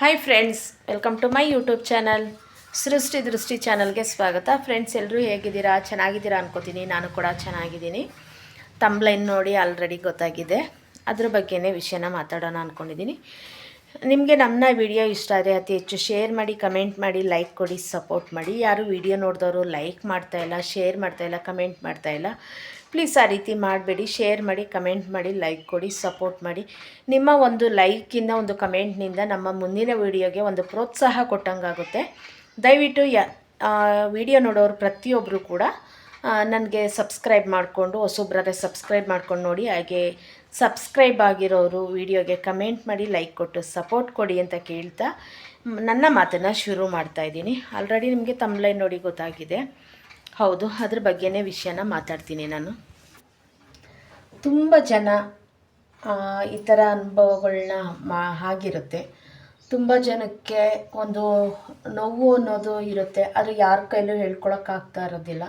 Hi friends, welcome to my YouTube channel Srishti Drishti ಚಾನಲ್ಗೆ ಸ್ವಾಗತ. Friends, ಎಲ್ಲರೂ ಹೇಗಿದ್ದೀರಾ? ಚೆನ್ನಾಗಿದ್ದೀರಾ ಅನ್ಕೋತೀನಿ. ನಾನು ಕೂಡ ಚೆನ್ನಾಗಿದ್ದೀನಿ. ತಮ್ಲೈನ್ ನೋಡಿ ಆಲ್ರೆಡಿ ಗೊತ್ತಾಗಿದೆ. ಅದ್ರ ಬಗ್ಗೆನೇ ವಿಷಯನ ಮಾತಾಡೋಣ ಅಂದ್ಕೊಂಡಿದ್ದೀನಿ. ನಿಮಗೆ ನನ್ನ ವಿಡಿಯೋ ಇಷ್ಟ ಆದರೆ ಅತಿ ಹೆಚ್ಚು ಶೇರ್ ಮಾಡಿ, ಕಮೆಂಟ್ ಮಾಡಿ, ಲೈಕ್ ಕೊಡಿ, ಸಪೋರ್ಟ್ ಮಾಡಿ. ಯಾರು ವಿಡಿಯೋ ನೋಡಿದವರು ಲೈಕ್ ಮಾಡ್ತಾಯಿಲ್ಲ, ಶೇರ್ ಮಾಡ್ತಾಯಿಲ್ಲ, ಕಮೆಂಟ್ ಮಾಡ್ತಾಯಿಲ್ಲ. ಪ್ಲೀಸ್ ಆ ರೀತಿ ಮಾಡಬೇಡಿ. ಶೇರ್ ಮಾಡಿ, ಕಮೆಂಟ್ ಮಾಡಿ, ಲೈಕ್ ಕೊಡಿ, ಸಪೋರ್ಟ್ ಮಾಡಿ. ನಿಮ್ಮ ಒಂದು ಲೈಕಿಂದ, ಒಂದು ಕಮೆಂಟ್ನಿಂದ ನಮ್ಮ ಮುಂದಿನ ವೀಡಿಯೋಗೆ ಒಂದು ಪ್ರೋತ್ಸಾಹ ಕೊಟ್ಟಂಗಾಗುತ್ತೆ. ದಯವಿಟ್ಟು ವಿಡಿಯೋ ನೋಡೋರು ಪ್ರತಿಯೊಬ್ಬರು ಕೂಡ ನನಗೆ ಸಬ್ಸ್ಕ್ರೈಬ್ ಮಾಡಿಕೊಂಡು, ಹೊಸೊಬ್ಬರಾದ್ರೆ ಸಬ್ಸ್ಕ್ರೈಬ್ ಮಾಡ್ಕೊಂಡು ನೋಡಿ. ಹಾಗೆ ಸಬ್ಸ್ಕ್ರೈಬ್ ಆಗಿರೋರು ವಿಡಿಯೋಗೆ ಕಮೆಂಟ್ ಮಾಡಿ, ಲೈಕ್ ಕೊಟ್ಟು ಸಪೋರ್ಟ್ ಕೊಡಿ ಅಂತ ಕೇಳ್ತಾ ನನ್ನ ಮಾತನ್ನು ಶುರು ಮಾಡ್ತಾಯಿದ್ದೀನಿ. ಆಲ್ರೆಡಿ ನಿಮಗೆ ತಮ್ಲೈನ್ ನೋಡಿ ಗೊತ್ತಾಗಿದೆ. ಹೌದು, ಅದ್ರ ಬಗ್ಗೆನೇ ವಿಷಯನ ಮಾತಾಡ್ತೀನಿ ನಾನು. ತುಂಬ ಜನ ಈ ಥರ ಅನುಭವಗಳನ್ನ ಆಗಿರುತ್ತೆ. ತುಂಬ ಜನಕ್ಕೆ ಒಂದು ನೋವು ಅನ್ನೋದು ಇರುತ್ತೆ, ಅದು ಯಾರ ಕೈಲೂ ಹೇಳ್ಕೊಳಕ್ಕಾಗ್ತಾ ಇರೋದಿಲ್ಲ.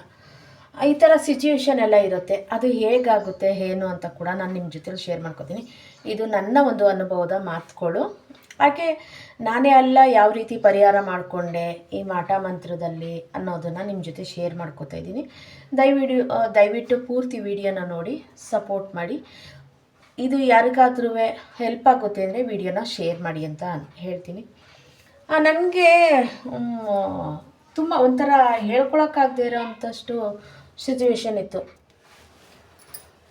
ಈ ಥರ ಸಿಚುವೇಶನ್ ಎಲ್ಲ ಇರುತ್ತೆ. ಅದು ಹೇಗಾಗುತ್ತೆ ಏನು ಅಂತ ಕೂಡ ನಾನು ನಿಮ್ಮ ಜೊತೆಲಿ ಶೇರ್ ಮಾಡ್ಕೊತೀನಿ. ಇದು ನನ್ನ ಒಂದು ಅನುಭವದ ಮಾತುಗಳು. ಹಾಗೆ ನಾನೇ ಅಲ್ಲ ಯಾವ ರೀತಿ ಪರಿಹಾರ ಮಾಡಿಕೊಂಡೆ ಈ ಮಾಟ ಮಂತ್ರದಲ್ಲಿ ಅನ್ನೋದನ್ನು ನಿಮ್ಮ ಜೊತೆ ಶೇರ್ ಮಾಡ್ಕೋತಾ ಇದ್ದೀನಿ. ದಯವಿಟ್ಟು ಪೂರ್ತಿ ವಿಡಿಯೋನ ನೋಡಿ ಸಪೋರ್ಟ್ ಮಾಡಿ. ಇದು ಯಾರಿಗಾದ್ರೂ ಹೆಲ್ಪ್ ಆಗುತ್ತೆ ಅಂದರೆ ವಿಡಿಯೋನ ಶೇರ್ ಮಾಡಿ ಅಂತ ಹೇಳ್ತೀನಿ. ನನಗೆ ತುಂಬ ಒಂಥರ ಹೇಳ್ಕೊಳಕ್ಕಾಗದೇ ಇರೋ ಅಂಥಷ್ಟು ಸಿಚುವೇಶನ್ ಇತ್ತು.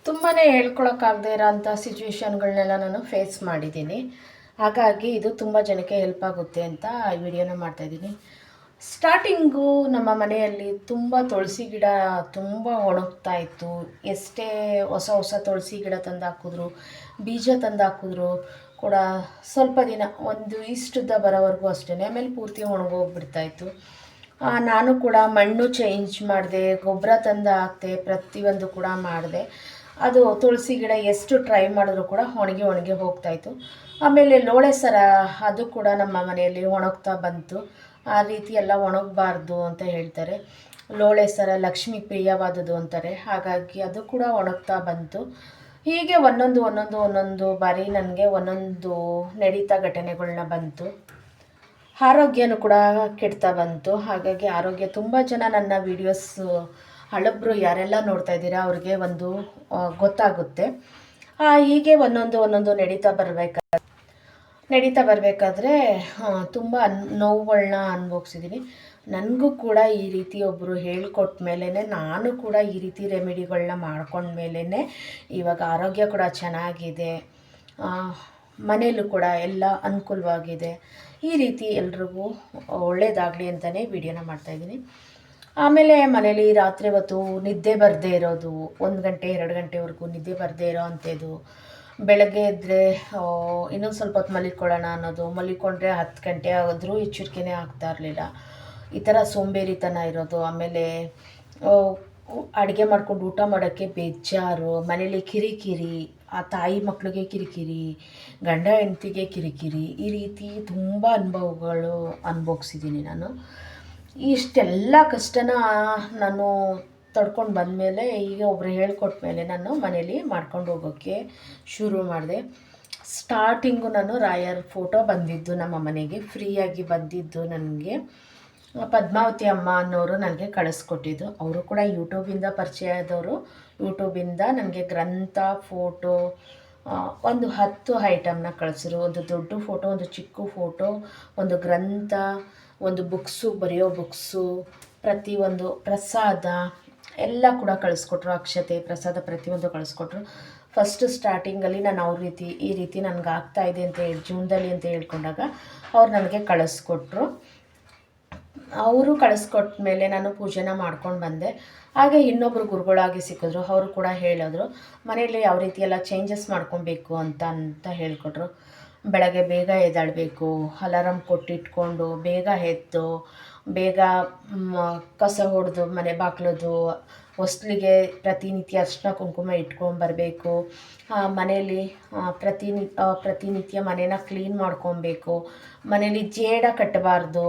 ತುಂಬಾ ಹೇಳ್ಕೊಳಕ್ಕಾಗದೇ ಇರೋ ಅಂಥ ಸಿಚುವೇಶನ್ಗಳನ್ನೆಲ್ಲ ನಾನು ಫೇಸ್ ಮಾಡಿದ್ದೀನಿ. ಹಾಗಾಗಿ ಇದು ತುಂಬ ಜನಕ್ಕೆ ಹೆಲ್ಪ್ ಆಗುತ್ತೆ ಅಂತ ಈ ವಿಡಿಯೋನ ಮಾಡ್ತಾಯಿದ್ದೀನಿ. ಸ್ಟಾರ್ಟಿಂಗು ನಮ್ಮ ಮನೆಯಲ್ಲಿ ತುಂಬ ತುಳಸಿ ಗಿಡ ತುಂಬ ಒಣಗ್ತಾ ಇತ್ತು. ಎಷ್ಟೇ ಹೊಸ ತುಳಸಿ ಗಿಡ ತಂದು ಹಾಕಿದ್ರು, ಬೀಜ ತಂದು ಹಾಕಿದ್ರು ಕೂಡ ಸ್ವಲ್ಪ ದಿನ ಒಂದು ಇಷ್ಟುದ್ದ ಬರೋವರೆಗೂ ಅಷ್ಟೇ, ಆಮೇಲೆ ಪೂರ್ತಿ ಒಣಗೋಗ್ಬಿಡ್ತಾಯಿತ್ತು. ನಾನು ಕೂಡ ಮಣ್ಣು ಚೇಂಜ್ ಮಾಡಿದೆ, ಗೊಬ್ಬರ ತಂದು ಹಾಕ್ತೆ, ಪ್ರತಿಯೊಂದು ಕೂಡ ಮಾಡಿದೆ. ಅದು ತುಳಸಿ ಗಿಡ ಎಷ್ಟು ಟ್ರೈ ಮಾಡಿದ್ರು ಕೂಡ ಒಣಗಿ ಹೋಗ್ತಾಯಿತ್ತು. ಆಮೇಲೆ ಲೋಳೆ ಸರ, ಅದು ಕೂಡ ನಮ್ಮ ಮನೆಯಲ್ಲಿ ಒಣಗ್ತಾ ಬಂತು. ಆ ರೀತಿ ಎಲ್ಲ ಒಣಗಬಾರ್ದು ಅಂತ ಹೇಳ್ತಾರೆ. ಲೋಳೆ ಸರ ಲಕ್ಷ್ಮಿ ಪ್ರಿಯವಾದದ್ದು ಅಂತಾರೆ. ಹಾಗಾಗಿ ಅದು ಕೂಡ ಒಣಗ್ತಾ ಬಂತು. ಹೀಗೆ ಒಂದೊಂದು ಬಾರಿ ನನಗೆ ಒಂದೊಂದು ನಡೀತಾ ಘಟನೆಗಳನ್ನ ಬಂತು. ಆರೋಗ್ಯನೂ ಕೂಡ ಕೆಡ್ತಾ ಬಂತು. ಹಾಗಾಗಿ ಆರೋಗ್ಯ, ತುಂಬ ಜನ ನನ್ನ ವೀಡಿಯೋಸ್ ಹಳಬ್ರು ಯಾರೆಲ್ಲ ನೋಡ್ತಾ ಇದ್ದೀರಾ ಅವ್ರಿಗೆ ಒಂದು ಗೊತ್ತಾಗುತ್ತೆ. ಹೀಗೆ ಒಂದೊಂದು ನಡೀತಾ ಬರಬೇಕಾದ್ರೆ ತುಂಬ ನೋವುಗಳನ್ನ ಅನುಭವಿಸಿದ್ದೀನಿ. ನನಗೂ ಕೂಡ ಈ ರೀತಿ ಒಬ್ಬರು ಹೇಳ್ಕೊಟ್ಟ ಮೇಲೇ, ನಾನು ಕೂಡ ಈ ರೀತಿ ರೆಮಿಡಿಗಳನ್ನ ಮಾಡ್ಕೊಂಡ್ಮೇಲೇ ಇವಾಗ ಆರೋಗ್ಯ ಕೂಡ ಚೆನ್ನಾಗಿದೆ, ಮನೇಲೂ ಕೂಡ ಎಲ್ಲ ಅನುಕೂಲವಾಗಿದೆ. ಈ ರೀತಿ ಎಲ್ರಿಗೂ ಒಳ್ಳೆಯದಾಗಲಿ ಅಂತಲೇ ವಿಡಿಯೋನ ಮಾಡ್ತಾಯಿದ್ದೀನಿ. ಆಮೇಲೆ ಮನೇಲಿ ರಾತ್ರಿ ಹೊತ್ತು ನಿದ್ದೆ ಬರದೇ ಇರೋದು, 1 ಗಂಟೆ 2 ಗಂಟೆವರೆಗೂ ನಿದ್ದೆ ಬರದೇ ಇರೋ ಅಂಥದ್ದು. ಬೆಳಗ್ಗೆ ಎದ್ದರೆ ಇನ್ನೊಂದು ಸ್ವಲ್ಪ ಹೊತ್ತು ಮಲಿಕೊಳ್ಳೋಣ ಅನ್ನೋದು, ಮಲಿಕೊಂಡ್ರೆ 10 ಗಂಟೆ ಆದರೂ ಎಚ್ಚರಿಕೆನೇ ಆಗ್ತಾ ಇರಲಿಲ್ಲ. ಈ ಥರ ಸೋಂಬೇರಿತನ ಇರೋದು. ಆಮೇಲೆ ಅಡುಗೆ ಮಾಡ್ಕೊಂಡು ಊಟ ಮಾಡೋಕ್ಕೆ ಬೇಜಾರು, ಮನೇಲಿ ಕಿರಿಕಿರಿ, ಆ ತಾಯಿ ಮಕ್ಕಳಿಗೆ ಕಿರಿಕಿರಿ, ಗಂಡ ಹೆಂಡತಿಗೆ ಕಿರಿಕಿರಿ, ಈ ರೀತಿ ತುಂಬ ಅನುಭವಗಳು ಅನುಭವಿಸಿದ್ದೀನಿ ನಾನು. ಇಷ್ಟೆಲ್ಲ ಕಷ್ಟನ ನಾನು ತಡ್ಕೊಂಡು ಬಂದಮೇಲೆ, ಈಗ ಒಬ್ಬರು ಹೇಳ್ಕೊಟ್ಮೇಲೆ ನಾನು ಮನೇಲಿ ಮಾಡ್ಕೊಂಡು ಹೋಗೋಕ್ಕೆ ಶುರು ಮಾಡಿದೆ. ಸ್ಟಾರ್ಟಿಂಗು ನಾನು ರಾಯರ್ ಫೋಟೋ ಬಂದಿದ್ದು ನಮ್ಮ ಮನೆಗೆ ಫ್ರೀಯಾಗಿ ಬಂದಿದ್ದು. ನನಗೆ ಪದ್ಮಾವತಿ ಅಮ್ಮ ಅನ್ನೋರು ನನಗೆ ಕಳಿಸ್ಕೊಟ್ಟಿದ್ದು. ಅವರು ಕೂಡ ಯೂಟ್ಯೂಬಿಂದ ಪರಿಚಯ ಆದವರು. ಯೂಟ್ಯೂಬಿಂದ ನನಗೆ ಗ್ರಂಥ, ಫೋಟೋ ಒಂದು 10 ಐಟಮ್ನ ಕಳಿಸಿದ್ರು. ಒಂದು ದೊಡ್ಡ ಫೋಟೋ, ಒಂದು ಚಿಕ್ಕ ಫೋಟೋ, ಒಂದು ಗ್ರಂಥ, ಒಂದು ಬುಕ್ಸು, ಬರೆಯೋ ಬುಕ್ಸು, ಪ್ರತಿಯೊಂದು ಪ್ರಸಾದ ಎಲ್ಲ ಕೂಡ ಕಳಿಸ್ಕೊಟ್ರು. ಅಕ್ಷತೆ, ಪ್ರಸಾದ ಪ್ರತಿಯೊಂದು ಕಳಿಸ್ಕೊಟ್ರು. ಫಸ್ಟ್ ಸ್ಟಾರ್ಟಿಂಗಲ್ಲಿ ನಾನು ಈ ರೀತಿ ನನಗೆ ಆಗ್ತಾಯಿದೆ ಅಂತ ಹೇಳಿ ಜೂನ್ದಲ್ಲಿ ಅಂತ ಹೇಳ್ಕೊಂಡಾಗ ಅವ್ರು ನನಗೆ ಕಳಿಸ್ಕೊಟ್ರು. ಅವರು ಕಳಿಸ್ಕೊಟ್ಟ ಮೇಲೆ ನಾನು ಪೂಜೆನ ಮಾಡ್ಕೊಂಡು ಬಂದೆ. ಹಾಗೆ ಇನ್ನೊಬ್ಬರು ಗುರುಗಳಾಗಿ ಸಿಕ್ಕಿದ್ರು. ಅವರು ಕೂಡ ಹೇಳಿದ್ರು ಮನೆಯಲ್ಲಿ ಯಾವ ರೀತಿ ಎಲ್ಲ ಚೇಂಜಸ್ ಮಾಡ್ಕೊಬೇಕು ಅಂತ ಹೇಳ್ಕೊಟ್ರು. ಬೆಳಗ್ಗೆ ಬೇಗ ಎದ್ದೇಳಬೇಕು, ಅಲಾರಮ್ ಕೊಟ್ಟಿಟ್ಕೊಂಡು ಬೇಗ ಎದ್ದು ಬೇಗ ಕಸ ಹೊಡೆದು ಮನೆ ಬಾಗಿಲದು ಹೊಸ್ಲಿಗೆ ಪ್ರತಿನಿತ್ಯ ಅರಿಶಿನ ಕುಂಕುಮ ಇಟ್ಕೊಂಬರಬೇಕು. ಮನೆಯಲ್ಲಿ ಪ್ರತಿನಿತ್ಯ ಮನೇನ ಕ್ಲೀನ್ ಮಾಡ್ಕೊಬೇಕು. ಮನೇಲಿ ಜೇಡ ಕಟ್ಟಬಾರ್ದು.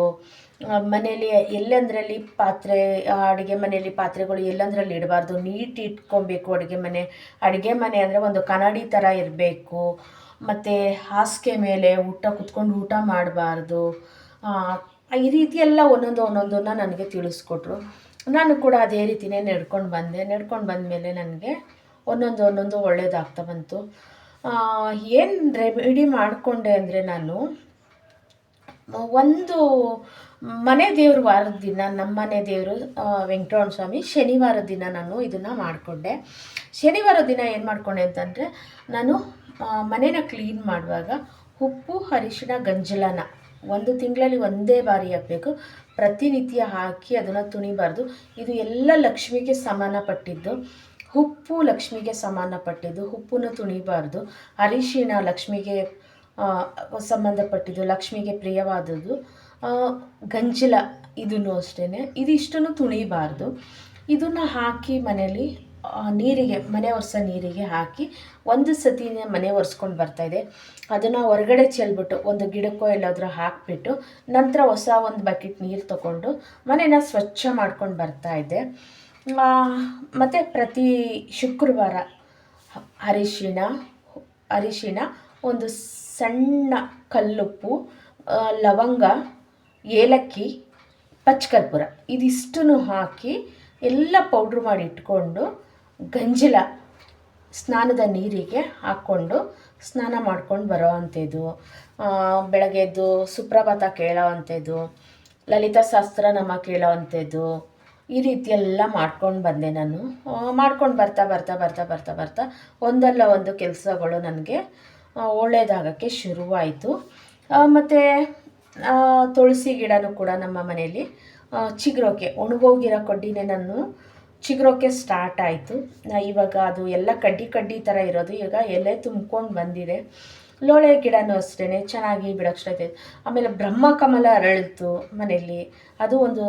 ಮನೇಲಿ ಎಲ್ಲಂದರಲ್ಲಿ ಅಡುಗೆ ಮನೆಯಲ್ಲಿ ಪಾತ್ರೆಗಳು ಎಲ್ಲಂದರಲ್ಲಿ ಇಡಬಾರ್ದು. ನೀಟ್ ಇಟ್ಕೊಬೇಕು. ಅಡುಗೆ ಮನೆ ಅಂದರೆ ಒಂದು ಕನ್ನಡಿ ಥರ ಇರಬೇಕು. ಮತ್ತು ಹಾಸಿಗೆ ಮೇಲೆ ಕುತ್ಕೊಂಡು ಊಟ ಮಾಡಬಾರ್ದು. ಈ ರೀತಿ ಎಲ್ಲ ಒಂದೊಂದನ್ನು ನನಗೆ ತಿಳಿಸ್ಕೊಟ್ರು. ನಾನು ಕೂಡ ಅದೇ ರೀತಿಯೇ ನಡ್ಕೊಂಡು ಬಂದಮೇಲೆ ನನಗೆ ಒಂದೊಂದು ಒಳ್ಳೆಯದಾಗ್ತಾ ಬಂತು. ಏನು ರೆಮಿಡಿ ಮಾಡಿಕೊಂಡೆ ಅಂದರೆ, ನಾನು ಒಂದು ಮನೆ ದೇವ್ರ ವಾರದ ದಿನ, ನಮ್ಮ ಮನೆ ದೇವರು ವೆಂಕಟರಮಣ ಸ್ವಾಮಿ, ಶನಿವಾರದ ದಿನ ನಾನು ಇದನ್ನು ಮಾಡಿಕೊಂಡೆ. ಶನಿವಾರ ದಿನ ಏನು ಮಾಡಿಕೊಂಡೆ ಅಂತಂದರೆ, ನಾನು ಮನೇನ ಕ್ಲೀನ್ ಮಾಡುವಾಗ ಉಪ್ಪು, ಅರಿಶಿಣ, ಗಂಜಲನ 1 ತಿಂಗಳಲ್ಲಿ ಒಂದೇ ಬಾರಿ ಹಾಕಬೇಕು. ಪ್ರತಿನಿತ್ಯ ಹಾಕಿ ಅದನ್ನು ತುಣಿಬಾರ್ದು. ಇದು ಎಲ್ಲ ಲಕ್ಷ್ಮಿಗೆ ಸಮಾನಪಟ್ಟಿದ್ದು. ಉಪ್ಪು ಲಕ್ಷ್ಮಿಗೆ ಸಮಾನಪಟ್ಟಿದ್ದು, ಉಪ್ಪನ್ನು ತುಣಿಬಾರ್ದು. ಅರಿಶಿಣ ಲಕ್ಷ್ಮಿಗೆ ಸಂಬಂಧಪಟ್ಟಿದ್ದು, ಲಕ್ಷ್ಮಿಗೆ ಪ್ರಿಯವಾದದ್ದು. ಗಂಜಲ ಇದನ್ನು ಅಷ್ಟೇ, ಇದಿಷ್ಟನ್ನು ತುಣಿಬಾರ್ದು. ಇದನ್ನು ಹಾಕಿ ಮನೇಲಿ ನೀರಿಗೆ, ಮನೆ ಒರೆಸೋ ನೀರಿಗೆ ಹಾಕಿ ಒಂದು ಸತಿ ಮನೆ ಒರೆಸ್ಕೊಂಡು ಬರ್ತಾಯಿದೆ. ಅದನ್ನು ಹೊರಗಡೆ ಚೆಲ್ಬಿಟ್ಟು ಒಂದು ಗಿಡಕ್ಕೋ ಎಲ್ಲಾದರೂ ಹಾಕಿಬಿಟ್ಟು ನಂತರ ಹೊಸ ಒಂದು ಬಕೆಟ್ ನೀರು ತೊಗೊಂಡು ಮನೇನ ಸ್ವಚ್ಛ ಮಾಡ್ಕೊಂಡು ಬರ್ತಾಯಿದ್ದೆ. ಮತ್ತು ಪ್ರತಿ ಶುಕ್ರವಾರ ಅರಿಶಿಣ, ಒಂದು ಸಣ್ಣ ಕಲ್ಲುಪ್ಪು, ಲವಂಗ, ಏಲಕ್ಕಿ, ಪಚ್ಚಕರ್ಪೂರ ಇದಿಷ್ಟನ್ನು ಹಾಕಿ ಎಲ್ಲ ಪೌಡ್ರ್ ಮಾಡಿ ಇಟ್ಕೊಂಡು ಗಂಜಲ ಸ್ನಾನದ ನೀರಿಗೆ ಹಾಕ್ಕೊಂಡು ಸ್ನಾನ ಮಾಡ್ಕೊಂಡು ಬರೋ ಅಂಥದ್ದು. ಬೆಳಗ್ಗೆ ಎದ್ದು ಸುಪ್ರಭಾತ ಕೇಳೋ ಅಂಥದ್ದು, ಲಲಿತಾ ಸಹಸ್ರನಾಮ ಕೇಳೋ ಅಂಥದ್ದು, ಈ ರೀತಿಯೆಲ್ಲ ಮಾಡ್ಕೊಂಡು ಬಂದೆ ನಾನು. ಮಾಡ್ಕೊಂಡು ಬರ್ತಾ ಒಂದಲ್ಲ ಒಂದು ಕೆಲಸಗಳು ನನಗೆ ಒಳ್ಳೆಯದಾಗೋಕ್ಕೆ ಶುರುವಾಯಿತು. ಮತ್ತು ತುಳಸಿ ಗಿಡನೂ ಕೂಡ ನಮ್ಮ ಮನೆಯಲ್ಲಿ ಚಿಗುರೋಕ್ಕೆ, ಒಣಗೋಗಿರೋ ಕಡ್ಡಿನೇ ನಾನು ಚಿಗುರೋಕ್ಕೆ ಸ್ಟಾರ್ಟ್ ಆಯಿತು. ಇವಾಗ ಅದು ಎಲ್ಲ ಕಡ್ಡಿ ಥರ ಇರೋದು ಈಗ ಎಲೆ ತುಂಬ್ಕೊಂಡು ಬಂದಿದೆ. ಲೋಳೆ ಗಿಡನೂ ಅಷ್ಟೇ ಚೆನ್ನಾಗಿ ಬಿಡೋಕ್ಕೆ ಸ್ಟಾರ್ಟ್ ಆಯಿತು. ಆಮೇಲೆ ಬ್ರಹ್ಮಕಮಲ ಅರಳಿತು ಮನೆಯಲ್ಲಿ, ಅದು ಒಂದು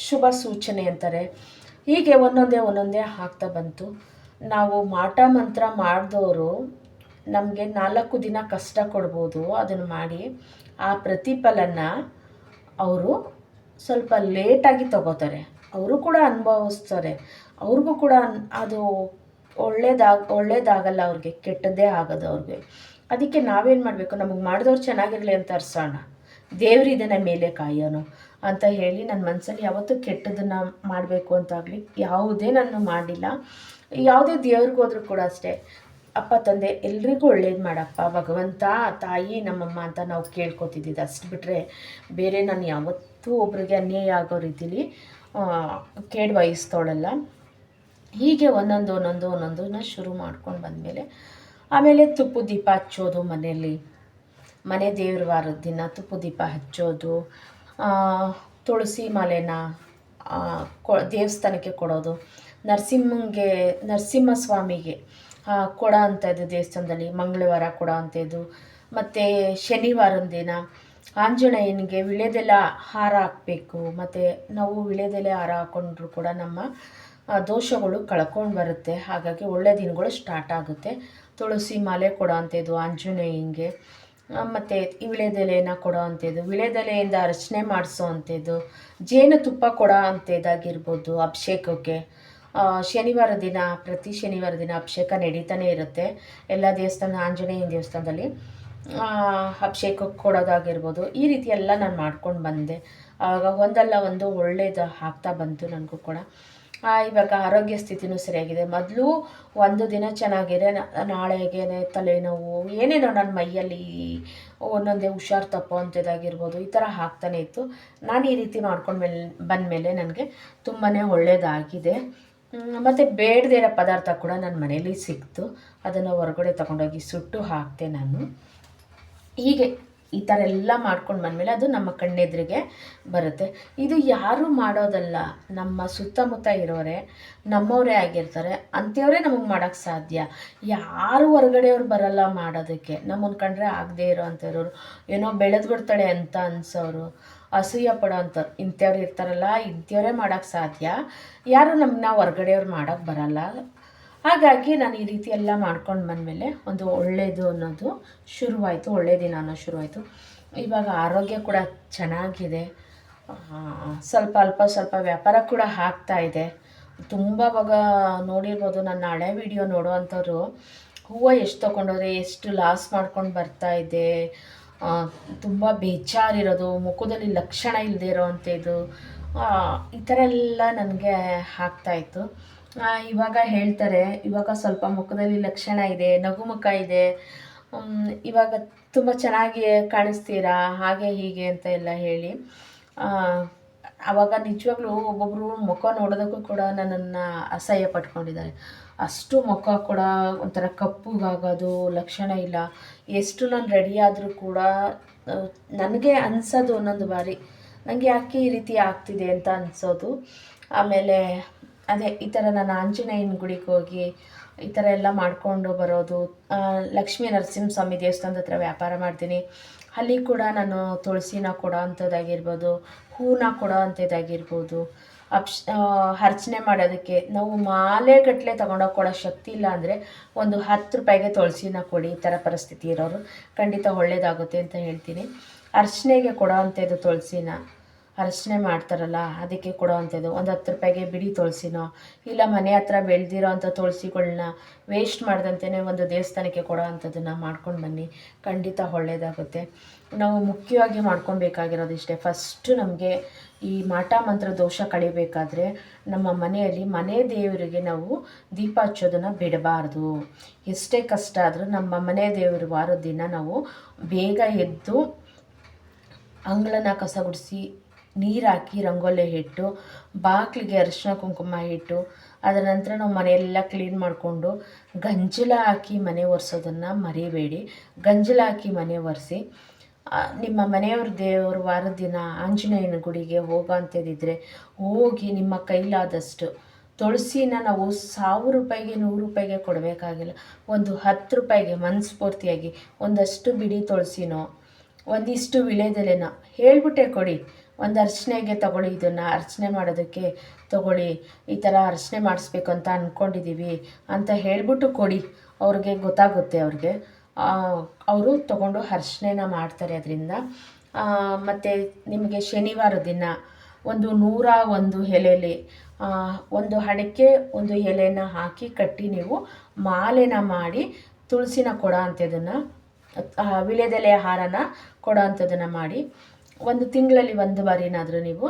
ಶುಭ ಸೂಚನೆ ಅಂತಾರೆ. ಹೀಗೆ ಒಂದೊಂದೇ ಆಗ್ತಾ ಬಂತು. ನಾವು ಮಾಟ ಮಂತ್ರ ಮಾಡಿದವರು ನಮಗೆ 4 ದಿನ ಕಷ್ಟ ಕೊಡ್ಬೋದು. ಅದನ್ನು ಮಾಡಿ ಆ ಪ್ರತಿಫಲನ ಅವರು ಸ್ವಲ್ಪ ಲೇಟಾಗಿ ತಗೋತಾರೆ. ಅವರು ಕೂಡ ಅನುಭವಿಸ್ತಾರೆ. ಅವ್ರಿಗೂ ಕೂಡ ಅದು ಒಳ್ಳೇದಾಗಲ್ಲ, ಅವ್ರಿಗೆ ಕೆಟ್ಟದ್ದೇ ಆಗೋದು ಅವ್ರಿಗೆ. ಅದಕ್ಕೆ ನಾವೇನು ಮಾಡಬೇಕು, ನಮಗೆ ಮಾಡಿದವ್ರು ಚೆನ್ನಾಗಿರಲಿ ಅಂತ ಅರ್ಸೋಣ, ದೇವರಿದನ ಮೇಲೆ ಕಾಯೋನು ಅಂತ ಹೇಳಿ ನನ್ನ ಮನಸ್ಸಲ್ಲಿ ಯಾವತ್ತೂ ಕೆಟ್ಟದನ್ನು ಮಾಡಬೇಕು ಅಂತಾಗಲಿ ಯಾವುದೇ ನಾನು ಮಾಡಿಲ್ಲ. ಯಾವುದೇ ದೇವ್ರಿಗೆ ಹೋದ್ರೂ ಕೂಡ ಅಷ್ಟೇ, ಅಪ್ಪ ತಂದೆ ಎಲ್ರಿಗೂ ಒಳ್ಳೇದು ಮಾಡಪ್ಪ ಭಗವಂತ, ತಾಯಿ, ನಮ್ಮಮ್ಮ ಅಂತ ನಾವು ಕೇಳ್ಕೊತಿದ್ದಿದ್ದು. ಅಷ್ಟು ಬಿಟ್ಟರೆ ಬೇರೆ ನಾನು ಯಾವತ್ತೂ ಒಬ್ರಿಗೆ ಅನ್ಯಾಯ ಆಗೋ ರೀತಿಲಿ ಕೇಡು ವಹಿಸ್ತೋಳಲ್ಲ. ಹೀಗೆ ಒಂದೊಂದನ್ನ ಶುರು ಮಾಡ್ಕೊಂಡು ಬಂದಮೇಲೆ ಆಮೇಲೆ ತುಪ್ಪದ ದೀಪ ಹಚ್ಚೋದು ಮನೆಯಲ್ಲಿ. ಮನೆ ದೇವ್ರ ವಾರದ ದಿನ ತುಪ್ಪದ ದೀಪ ಹಚ್ಚೋದು, ತುಳಸಿ ಮಾಲೆನ ದೇವಸ್ಥಾನಕ್ಕೆ ಕೊಡೋದು, ನರಸಿಂಹಸ್ವಾಮಿಗೆ ಕೊಡೋ ಅಂಥದ್ದು ದೇವಸ್ಥಾನದಲ್ಲಿ ಮಂಗಳವಾರ ಕೊಡೋ ಅಂಥದ್ದು. ಮತ್ತು ಶನಿವಾರದ ದಿನ ಆಂಜನೇಯನಿಗೆ ವಿಳ್ಯದೆಲೆ ಹಾರ ಹಾಕಬೇಕು. ಮತ್ತು ನಾವು ವಿಳ್ಯದೆಲೆ ಹಾರ ಹಾಕ್ಕೊಂಡ್ರೂ ಕೂಡ ನಮ್ಮ ದೋಷಗಳು ಕಳ್ಕೊಂಡು ಬರುತ್ತೆ. ಹಾಗಾಗಿ ಒಳ್ಳೆಯ ದಿನಗಳು ಸ್ಟಾರ್ಟ್ ಆಗುತ್ತೆ. ತುಳಸಿ ಮಾಲೆ ಕೊಡೋ ಅಂಥದ್ದು ಆಂಜನೇಯನಿಗೆ, ಮತ್ತು ವಿಳ್ಯದೆಲೆನ ಕೊಡೋ ಅಂಥದ್ದು, ವಿಳ್ಯದೆಲೆಯಿಂದ ಅರ್ಚನೆ ಮಾಡಿಸೋ ಅಂಥದ್ದು, ಜೇನುತುಪ್ಪ ಕೊಡೋ ಅಂಥದ್ದಾಗಿರ್ಬೋದು. ಅಭಿಷೇಕಕ್ಕೆ ಶನಿವಾರ ದಿನ, ಪ್ರತಿ ಶನಿವಾರ ದಿನ ಅಭಿಷೇಕ ನಡೀತಾನೆ ಇರುತ್ತೆ ಎಲ್ಲ ದೇವಸ್ಥಾನ, ಆಂಜನೇಯನ ದೇವಸ್ಥಾನದಲ್ಲಿ ಅಭಿಷೇಕಕ್ಕೆ ಕೊಡೋದಾಗಿರ್ಬೋದು. ಈ ರೀತಿ ಎಲ್ಲ ನಾನು ಮಾಡ್ಕೊಂಡು ಬಂದೆ. ಆಗ ಒಂದಲ್ಲ ಒಂದು ಒಳ್ಳೇದು ಆಗ್ತಾ ಬಂತು ನನಗೂ ಕೂಡ. ಇವಾಗ ಆರೋಗ್ಯ ಸ್ಥಿತಿನೂ ಸರಿಯಾಗಿದೆ. ಮೊದಲು ಒಂದು ದಿನ ಚೆನ್ನಾಗಿದೆ, ನಾಳೆಗೆ ತಲೆನೋವು ಏನೇನೋ ನನ್ನ ಮೈಯಲ್ಲಿ ಒಂದೊಂದೇ ಹುಷಾರು ತಪ್ಪೋ ಅಂಥದ್ದಾಗಿರ್ಬೋದು, ಈ ಥರ ಆಗ್ತಾನೆ ಇತ್ತು. ನಾನು ಈ ರೀತಿ ಮಾಡ್ಕೊಂಡು ಬಂದಮೇಲೆ ನನಗೆ ತುಂಬಾ ಒಳ್ಳೆಯದಾಗಿದೆ. ಮತ್ತು ಬೇಡದೇ ಇರೋ ಪದಾರ್ಥ ಕೂಡ ನನ್ನ ಮನೇಲಿ ಸಿಕ್ತು. ಅದನ್ನು ಹೊರಗಡೆ ತೊಗೊಂಡೋಗಿ ಸುಟ್ಟು ಹಾಕ್ತೆ ನಾನು. ಹೀಗೆ ಈ ಥರ ಎಲ್ಲ ಮಾಡ್ಕೊಂಡು ಬಂದಮೇಲೆ ಅದು ನಮ್ಮ ಕಣ್ಣೆದುರಿಗೆ ಬರುತ್ತೆ. ಇದು ಯಾರೂ ಮಾಡೋದಲ್ಲ, ನಮ್ಮ ಸುತ್ತಮುತ್ತ ಇರೋರೆ, ನಮ್ಮವರೇ ಆಗಿರ್ತಾರೆ, ಅಂಥವರೇ ನಮಗೆ ಮಾಡೋಕ್ಕೆ ಸಾಧ್ಯ. ಯಾರು ಹೊರಗಡೆಯವ್ರು ಬರಲ್ಲ ಮಾಡೋದಕ್ಕೆ. ನಮ್ಮನ್ನು ಕಂಡ್ರೆ ಆಗದೇ ಇರೋ ಅಂಥವ್ರು, ಏನೋ ಬೆಳೆದು ಬಿಡ್ತಾಳೆ ಅಂತ ಅನ್ಸೋರು, ಅಸೂಯೆ ಪಡೋ ಅಂಥವ್ರು, ಇಂಥವ್ರು ಇರ್ತಾರಲ್ಲ, ಇಂಥವರೇ ಮಾಡೋಕ್ಕೆ ಸಾಧ್ಯ. ಯಾರು ನಮ್ಮನ್ನ ಹೊರಗಡೆಯವ್ರು ಮಾಡೋಕ್ಕೆ ಬರಲ್ಲ. ಹಾಗಾಗಿ ನಾನು ಈ ರೀತಿ ಎಲ್ಲ ಮಾಡ್ಕೊಂಡು ಬಂದಮೇಲೆ ಒಂದು ಒಳ್ಳೆಯದು ಅನ್ನೋದು ಶುರುವಾಯಿತು, ಒಳ್ಳೆಯ ದಿನ ಅನ್ನೋದು ಶುರುವಾಯಿತು. ಇವಾಗ ಆರೋಗ್ಯ ಕೂಡ ಚೆನ್ನಾಗಿದೆ. ಸ್ವಲ್ಪ ವ್ಯಾಪಾರ ಕೂಡ ಆಗ್ತಾಯಿದೆ. ತುಂಬ ಇವಾಗ ನೋಡಿರ್ಬೋದು, ನನ್ನ ಹಳೆ ವಿಡಿಯೋ ನೋಡೋ ಅಂಥವ್ರು ಹೂವು ಎಷ್ಟು ತೊಗೊಂಡೋದ್ರೆ ಎಷ್ಟು ಲಾಸ್ ಮಾಡ್ಕೊಂಡು ಬರ್ತಾಯಿದ್ದೆ. ತುಂಬ ಬೇಜಾರಿರೋದು, ಮುಖದಲ್ಲಿ ಲಕ್ಷಣ ಇಲ್ಲದೆ ಇರೋವಂಥದ್ದು, ಈ ಥರ ಎಲ್ಲ ನನಗೆ ಆಗ್ತಾಯಿತ್ತು. ಇವಾಗ ಹೇಳ್ತಾರೆ, ಇವಾಗ ಸ್ವಲ್ಪ ಮುಖದಲ್ಲಿ ಲಕ್ಷಣ ಇದೆ, ನಗುಮುಖ ಇದೆ, ಇವಾಗ ತುಂಬ ಚೆನ್ನಾಗಿ ಕಾಣಿಸ್ತೀರಾ, ಹಾಗೆ ಹೀಗೆ ಅಂತ ಎಲ್ಲ ಹೇಳಿ. ಆವಾಗ ನಿಜವಾಗ್ಲೂ ಒಬ್ಬೊಬ್ಬರು ಮುಖ ನೋಡೋದಕ್ಕೂ ಕೂಡ ನನ್ನನ್ನು ಅಸಹ್ಯ ಪಟ್ಕೊಂಡಿದ್ದಾರೆ. ಅಷ್ಟು ಮುಖ ಕೂಡ ಒಂಥರ ಕಪ್ಪುಗಾಗೋದು, ಲಕ್ಷಣ ಇಲ್ಲ. ಎಷ್ಟು ನಾನು ರೆಡಿ ಆದರೂ ಕೂಡ ನನಗೆ ಅನಿಸೋದು ಒಂದೊಂದು ಬಾರಿ, ನನಗೆ ಯಾಕೆ ಈ ರೀತಿ ಆಗ್ತಿದೆ ಅಂತ ಅನಿಸೋದು. ಆಮೇಲೆ ಅದೇ ಈ ಥರ ನಾನು ಆಂಜನೇಯನ ಗುಡಿಗೆ ಹೋಗಿ ಈ ಥರ ಎಲ್ಲ ಮಾಡಿಕೊಂಡು ಬರೋದು. ಲಕ್ಷ್ಮೀ ನರಸಿಂಹಸ್ವಾಮಿ ದೇವಸ್ಥಾನದ ಹತ್ರ ವ್ಯಾಪಾರ ಮಾಡ್ತೀನಿ, ಅಲ್ಲಿ ಕೂಡ ನಾನು ತುಳಸಿನ ಕೊಡೋ ಅಂಥದ್ದಾಗಿರ್ಬೋದು, ಹೂನ ಕೊಡೋ ಅಂಥದ್ದಾಗಿರ್ಬೋದು. ಅರ್ಚನೆ ಮಾಡೋದಕ್ಕೆ ನಾವು ಮಾಲೆಗಟ್ಟಲೆ ತೊಗೊಂಡೋಗಿ ಕೊಡೋ ಶಕ್ತಿ ಇಲ್ಲ ಅಂದರೆ ಒಂದು 10 ರೂಪಾಯಿಗೆ ತುಳಸಿನ ಕೊಡಿ. ಈ ಥರ ಪರಿಸ್ಥಿತಿ ಇರೋರು ಖಂಡಿತ ಒಳ್ಳೆಯದಾಗುತ್ತೆ ಅಂತ ಹೇಳ್ತೀನಿ. ಅರ್ಚನೆಗೆ ಕೊಡೋ ಅಂಥದ್ದು ತುಳಸಿನ ಅರ್ಚನೆ ಮಾಡ್ತಾರಲ್ಲ ಅದಕ್ಕೆ ಕೊಡೋ ಅಂಥದ್ದು ಒಂದು 10 ರೂಪಾಯಿಗೆ ಬಿಡಿ ತುಳಸಿನೋ, ಇಲ್ಲ ಮನೆ ಹತ್ರ ಬೆಳೆದಿರೋ ಅಂಥ ತುಳಸಿಗಳನ್ನ ವೇಸ್ಟ್ ಮಾಡ್ದಂತೆಯೇ ಒಂದು ದೇವಸ್ಥಾನಕ್ಕೆ ಕೊಡೋ ಅಂಥದ್ದನ್ನು ಮಾಡ್ಕೊಂಡು ಬನ್ನಿ, ಖಂಡಿತ ಒಳ್ಳೆಯದಾಗುತ್ತೆ. ನಾವು ಮುಖ್ಯವಾಗಿ ಮಾಡ್ಕೊಬೇಕಾಗಿರೋದು ಇಷ್ಟೇ. ಫಸ್ಟು ನಮಗೆ ಈ ಮಾಟ ಮಂತ್ರ ದೋಷ ಕಳಿಬೇಕಾದ್ರೆ ನಮ್ಮ ಮನೆಯಲ್ಲಿ ಮನೆ ದೇವರಿಗೆ ನಾವು ದೀಪ ಹಚ್ಚೋದನ್ನು ಬಿಡಬಾರ್ದು. ಎಷ್ಟೇ ಕಷ್ಟ ಆದರೂ ನಮ್ಮ ಮನೆ ದೇವರು ವಾರದ ದಿನ ನಾವು ಬೇಗ ಎದ್ದು ಅಂಗಳನ ಕಸ ಗುಡಿಸಿ, ನೀರು ಹಾಕಿ, ರಂಗೋಲಿ ಇಟ್ಟು, ಬಾಗಿಲಿಗೆ ಅರಿಶಿನ ಕುಂಕುಮ ಇಟ್ಟು, ಅದರ ನಂತರ ನಾವು ಮನೆಯೆಲ್ಲ ಕ್ಲೀನ್ ಮಾಡಿಕೊಂಡು ಗಂಜಲ ಹಾಕಿ ಮನೆ ಒರೆಸೋದನ್ನು ಮರಿಬೇಡಿ. ಗಂಜಲ ಹಾಕಿ ಮನೆ ಒರೆಸಿ, ನಿಮ್ಮ ಮನೆಯವ್ರ ದೇವರು ವಾರದ ದಿನ ಆಂಜನೇಯನ ಗುಡಿಗೆ ಹೋಗೋ ಅಂಥದ್ದಿದ್ದರೆ ಹೋಗಿ ನಿಮ್ಮ ಕೈಲಾದಷ್ಟು ತುಳಸಿನ ನಾವು 1000 ರೂಪಾಯಿಗೆ 100 ರೂಪಾಯಿಗೆ ಕೊಡಬೇಕಾಗಿಲ್ಲ. ಒಂದು 10 ರೂಪಾಯಿಗೆ ಮನಸ್ಫೂರ್ತಿಯಾಗಿ ಒಂದಷ್ಟು ಬಿಡಿ ತುಳಸಿನೋ, ಒಂದಿಷ್ಟು ವಿಳೆದೆಲೆನೋ ಹೇಳ್ಬಿಟ್ಟೆ ಕೊಡಿ. ಒಂದು ಅರ್ಚನೆಗೆ ತೊಗೊಳ್ಳಿ, ಇದನ್ನು ಅರ್ಚನೆ ಮಾಡೋದಕ್ಕೆ ತೊಗೊಳ್ಳಿ, ಈ ಥರ ಅರ್ಚನೆ ಮಾಡಿಸ್ಬೇಕು ಅಂತ ಅಂದ್ಕೊಂಡಿದ್ದೀವಿ ಅಂತ ಹೇಳ್ಬಿಟ್ಟು ಕೊಡಿ. ಅವ್ರಿಗೆ ಗೊತ್ತಾಗುತ್ತೆ, ಅವರು ತೊಗೊಂಡು ಅರ್ಚನೆನ ಮಾಡ್ತಾರೆ ಅದರಿಂದ. ಮತ್ತು ನಿಮಗೆ ಶನಿವಾರ ದಿನ ಒಂದು 101 ಎಲೆಯಲ್ಲಿ ಒಂದು ಅಡಿಕೆ ಒಂದು ಎಲೆನ ಹಾಕಿ ಕಟ್ಟಿ ನೀವು ಮಾಲೆನ ಮಾಡಿ ತುಳಸಿನ ಕೊಡೋ ಅಂಥದ್ದನ್ನು, ವಿಳೆದೆಲೆ ಹಾರನ ಕೊಡೋ ಅಂಥದ್ದನ್ನು ಮಾಡಿ ಒಂದು ತಿಂಗಳಲ್ಲಿ 1 ಬಾರಿನಾದರೂ ನೀವು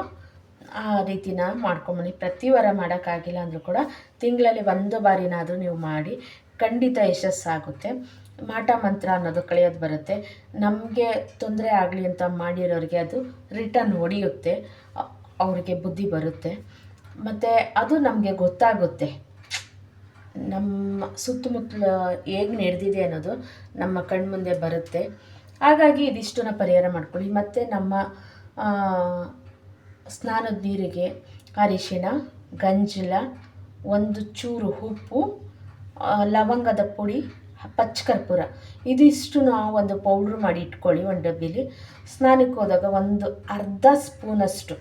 ಆ ರೀತಿನ ಮಾಡ್ಕೊಂಬನ್ನಿ. ಪ್ರತಿ ವಾರ ಮಾಡೋಕ್ಕಾಗಿಲ್ಲ ಅಂದರೂ ಕೂಡ ತಿಂಗಳಲ್ಲಿ 1 ಬಾರಿನಾದರೂ ನೀವು ಮಾಡಿ, ಖಂಡಿತ ಯಶಸ್ಸಾಗುತ್ತೆ. ಮಾಟ ಮಂತ್ರ ಅನ್ನೋದು ಕಳೆಯೋದು ಬರುತ್ತೆ. ನಮಗೆ ತೊಂದರೆ ಆಗಲಿ ಅಂತ ಮಾಡಿರೋರಿಗೆ ಅದು ರಿಟರ್ನ್ ಹೊಡೆಯುತ್ತೆ, ಅವ್ರಿಗೆ ಬುದ್ಧಿ ಬರುತ್ತೆ. ಮತ್ತು ಅದು ನಮಗೆ ಗೊತ್ತಾಗುತ್ತೆ, ನಮ್ಮ ಸುತ್ತಮುತ್ತಲು ಹೇಗೆ ನಡೆದಿದೆ ಅನ್ನೋದು ನಮ್ಮ ಕಣ್ಮುಂದೆ ಬರುತ್ತೆ. ಹಾಗಾಗಿ ಇದಿಷ್ಟನ್ನು ಪರಿಹಾರ ಮಾಡ್ಕೊಳ್ಳಿ. ಮತ್ತು ನಮ್ಮ ಸ್ನಾನದ ನೀರಿಗೆ ಅರಿಶಿಣ, ಗಂಜಲ, ಒಂದು ಚೂರು ಉಪ್ಪು, ಲವಂಗದ ಪುಡಿ, ಪಚ್ಚಕರ್ಪೂರ, ಇದಿಷ್ಟು ಒಂದು ಪೌಡ್ರ್ ಮಾಡಿ ಇಟ್ಕೊಳ್ಳಿ ಒಂದು ಡಬ್ಬಿಲಿ. ಸ್ನಾನಕ್ಕೆ ಹೋದಾಗ ಒಂದು ಅರ್ಧ ಸ್ಪೂನಷ್ಟು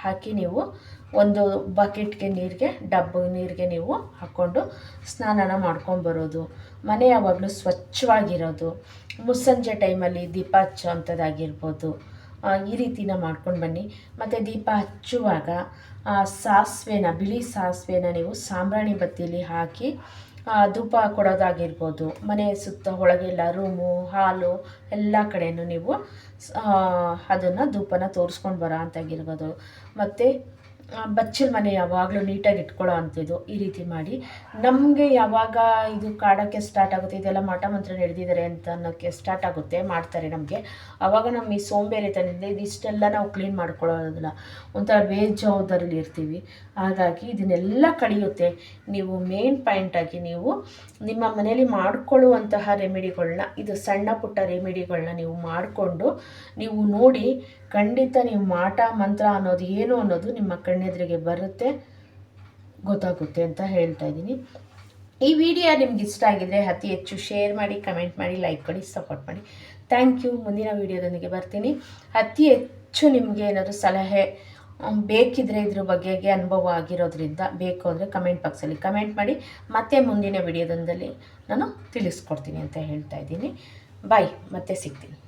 ಹಾಕಿ ನೀವು ಒಂದು ಬಕೆಟ್ಗೆ ನೀರಿಗೆ, ಡಬ್ಬ ನೀರಿಗೆ ನೀವು ಹಾಕ್ಕೊಂಡು ಸ್ನಾನನ ಮಾಡ್ಕೊಂಬರೋದು. ಮನೆ ಯಾವಾಗಲೂ ಸ್ವಚ್ಛವಾಗಿರೋದು. ಮುಸ್ಸಂಜೆ ಟೈಮಲ್ಲಿ ದೀಪ ಹಚ್ಚೋ ಅಂಥದ್ದಾಗಿರ್ಬೋದು, ಈ ರೀತಿನ ಮಾಡ್ಕೊಂಡು ಬನ್ನಿ. ಮತ್ತು ದೀಪ ಹಚ್ಚುವಾಗ ಸಾಸಿವೆನ, ಬಿಳಿ ಸಾಸಿವೆನ ನೀವು ಸಾಂಬ್ರಾಣಿ ಬತ್ತಿಲಿ ಹಾಕಿ ಧೂಪ ಕೊಡೋದಾಗಿರ್ಬೋದು. ಮನೆ ಸುತ್ತ ಒಳಗೆಲ್ಲ ರೂಮು, ಹಾಲು ಎಲ್ಲ ಕಡೆಯೂ ನೀವು ಅದನ್ನು ಧೂಪನ ತೋರಿಸ್ಕೊಂಡು ಬರೋ ಅಂತಾಗಿರ್ಬೋದು. ಮತ್ತು ಬಚ್ಚಲ ಮನೆ ಯಾವಾಗಲೂ ನೀಟಾಗಿ ಇಟ್ಕೊಳ್ಳೋ ಅಂಥದ್ದು ಈ ರೀತಿ ಮಾಡಿ. ನಮಗೆ ಯಾವಾಗ ಇದು ಕಾಡೋಕ್ಕೆ ಸ್ಟಾರ್ಟ್ ಆಗುತ್ತೆ, ಇದೆಲ್ಲ ಮಾಟ ಮಂತ್ರ ನಡೆದಿದ್ದಾರೆ ಅಂತ ಅನ್ನೋಕ್ಕೆ ಸ್ಟಾರ್ಟ್ ಆಗುತ್ತೆ, ಮಾಡ್ತಾರೆ ನಮಗೆ, ಆವಾಗ ನಮ್ಮ ಈ ಸೋಂಬೇರಿತನದಿಂದ ಇದಿಷ್ಟೆಲ್ಲ ನಾವು ಕ್ಲೀನ್ ಮಾಡ್ಕೊಳ್ಳೋದಿಲ್ಲ, ಒಂಥರ ಬೇಜವಾಬ್ದಾರಿಲಿ ಇರ್ತೀವಿ. ಹಾಗಾಗಿ ಇದನ್ನೆಲ್ಲ ಕಳೆಯುತ್ತೆ. ನೀವು ಮೇನ್ ಪಾಯಿಂಟಾಗಿ ನೀವು ನಿಮ್ಮ ಮನೇಲಿ ಮಾಡಿಕೊಳ್ಳುವಂತಹ ರೆಮಿಡಿಗಳನ್ನ, ಇದು ಸಣ್ಣ ಪುಟ್ಟ ರೆಮಿಡಿಗಳನ್ನ ನೀವು ಮಾಡಿಕೊಂಡು ನೀವು ನೋಡಿ, ಖಂಡಿತ ನೀವು ಮಾಟ ಮಂತ್ರ ಅನ್ನೋದು ಏನು ಅನ್ನೋದು ನಿಮ್ಮ ಕಣ್ಣೆದುರಿಗೆ ಬರುತ್ತೆ, ಗೊತ್ತಾಗುತ್ತೆ ಅಂತ ಹೇಳ್ತಾ ಇದ್ದೀನಿ. ಈ ವಿಡಿಯೋ ನಿಮ್ಗೆ ಇಷ್ಟ ಆಗಿದ್ರೆ ಅತಿ ಹೆಚ್ಚು ಶೇರ್ ಮಾಡಿ, ಕಮೆಂಟ್ ಮಾಡಿ, ಲೈಕ್ ಕೊಡಿ, ಸಪೋರ್ಟ್ ಮಾಡಿ. Thank you. ಮುಂದಿನ ವಿಡಿಯೋದೊಂದಿಗೆ ಬರ್ತೀನಿ. ಅತಿ ಹೆಚ್ಚು ನಿಮಗೆ ಏನಾದರೂ ಸಲಹೆ ಬೇಕಿದ್ದರೆ ಇದ್ರ ಬಗ್ಗೆಗೆ ಅನುಭವ ಆಗಿರೋದ್ರಿಂದ ಬೇಕು ಅಂದರೆ ಕಮೆಂಟ್ ಬಾಕ್ಸಲ್ಲಿ ಕಮೆಂಟ್ ಮಾಡಿ, ಮತ್ತೆ ಮುಂದಿನ ವಿಡಿಯೋದಲ್ಲಿ ನಾನು ತಿಳಿಸ್ಕೊಡ್ತೀನಿ ಅಂತ ಹೇಳ್ತಾ ಇದ್ದೀನಿ. ಬಾಯ್, ಮತ್ತೆ ಸಿಗ್ತೀನಿ.